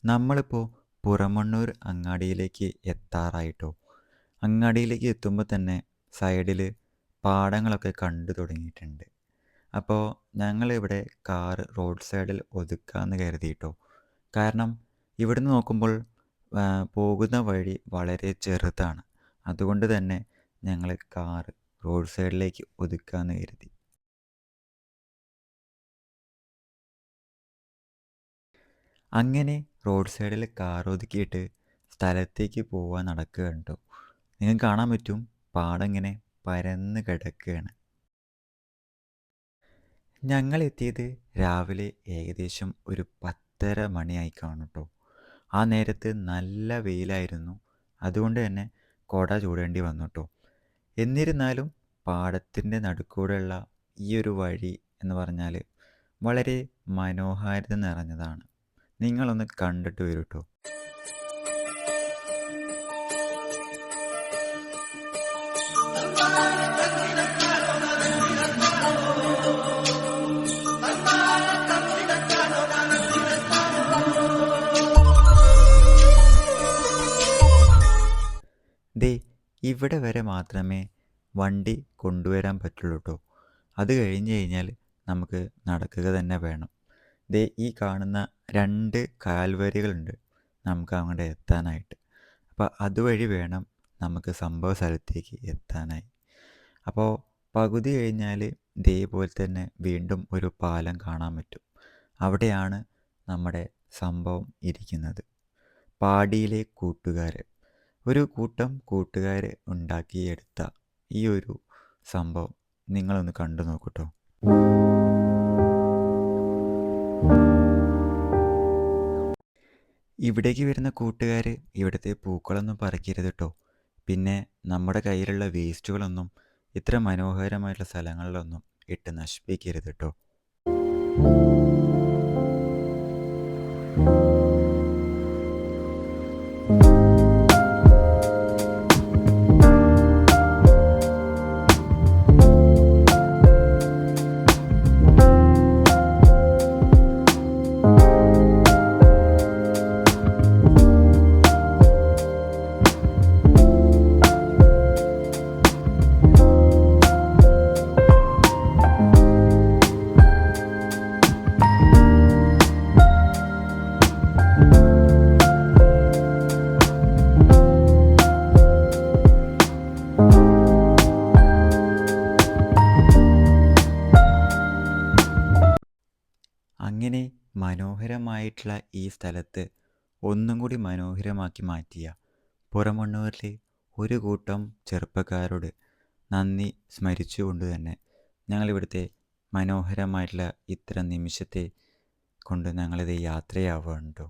നമ്മളിപ്പോൾ പുറമണ്ണൂർ അങ്ങാടിയിലേക്ക് എത്താറായിട്ടോ. അങ്ങാടിയിലേക്ക് എത്തുമ്പോൾ തന്നെ സൈഡിൽ പാടങ്ങളൊക്കെ കണ്ടു തുടങ്ങിയിട്ടുണ്ട്. അപ്പോൾ ഞങ്ങളിവിടെ കാറ് റോഡ് സൈഡിൽ ഒതുക്കാമെന്ന് കരുതിയിട്ടോ. കാരണം ഇവിടുന്ന് നോക്കുമ്പോൾ പോകുന്ന വഴി വളരെ ചെറുതാണ്. അതുകൊണ്ട് തന്നെ ഞങ്ങൾ കാറ് റോഡ് സൈഡിലേക്ക് ഒതുക്കാമെന്ന് കരുതി. അങ്ങനെ റോഡ് സൈഡിൽ കാർ ഒതുക്കിയിട്ട് സ്ഥലത്തേക്ക് പോവാൻ നടക്കുകയാണ് ട്ടോ. നിങ്ങൾക്ക് കാണാൻ പറ്റും പാടം ഇങ്ങനെ പരന്ന് കിടക്കുകയാണ്. ഞങ്ങൾ എത്തിയത് രാവിലെ ഏകദേശം ഒരു 10:30 മണിയായി കാണും ട്ടോ. ആ നേരത്ത് നല്ല വെയിലായിരുന്നു. അതുകൊണ്ട് തന്നെ കുട ചൂടേണ്ടി വന്നു ട്ടോ. എന്നിരുന്നാലും പാടത്തിൻ്റെ നടുക്കൂടെയുള്ള ഈ ഒരു വഴി എന്ന് പറഞ്ഞാൽ വളരെ മനോഹാരിത നിറഞ്ഞതാണ്. നിങ്ങളൊന്ന് കണ്ടിട്ട് വരൂ ട്ടോ. ദേ ഇവിടെ വരെ മാത്രമേ വണ്ടി കൊണ്ടുവരാൻ പറ്റുള്ളൂ ട്ടോ. അത് കഴിഞ്ഞ് കഴിഞ്ഞാൽ നമുക്ക് നടക്കുക തന്നെ വേണം. ദേ ഈ കാണുന്ന 2 കാൽവരികളുണ്ട് നമുക്ക് അങ്ങോട്ട് എത്താനായിട്ട്. അപ്പോൾ അതുവഴി വേണം നമുക്ക് സംഭവ സ്ഥലത്തേക്ക് എത്താനായി. അപ്പോൾ പകുതി കഴിഞ്ഞാൽ ഇതേപോലെ തന്നെ വീണ്ടും ഒരു പാലം കാണാൻ പറ്റും. അവിടെയാണ് നമ്മുടെ സംഭവം ഇരിക്കുന്നത്. പാടിയിലെ കൂട്ടുകാർ, ഒരു കൂട്ടം കൂട്ടുകാർ ഉണ്ടാക്കിയെടുത്ത ഈ ഒരു സംഭവം നിങ്ങളൊന്ന് കണ്ടു നോക്കൂ ട്ടോ. ഇവിടേക്ക് വരുന്ന കൂട്ടുകാർ ഇവിടുത്തെ പൂക്കളൊന്നും പറിക്കരുത് ട്ടോ. പിന്നെ നമ്മുടെ കയ്യിലുള്ള വേസ്റ്റുകളൊന്നും ഇത്ര മനോഹരമായിട്ടുള്ള സ്ഥലങ്ങളിലൊന്നും ഇട്ട് നശിപ്പിക്കരുത് ട്ടോ. അങ്ങനെ മനോഹരമായിട്ടുള്ള ഈ സ്ഥലത്ത് ഒന്നും കൂടി മനോഹരമാക്കി മാറ്റിയ പുറമണ്ണൂരിലെ ഒരു കൂട്ടം ചെറുപ്പക്കാരോട് നന്ദി സ്മരിച്ചുകൊണ്ട് തന്നെ ഞങ്ങളിവിടുത്തെ മനോഹരമായിട്ടുള്ള ഇത്തരം നിമിഷത്തെ കൊണ്ട് ഞങ്ങളിത് യാത്രയാവുകയാണ് ട്ടോ.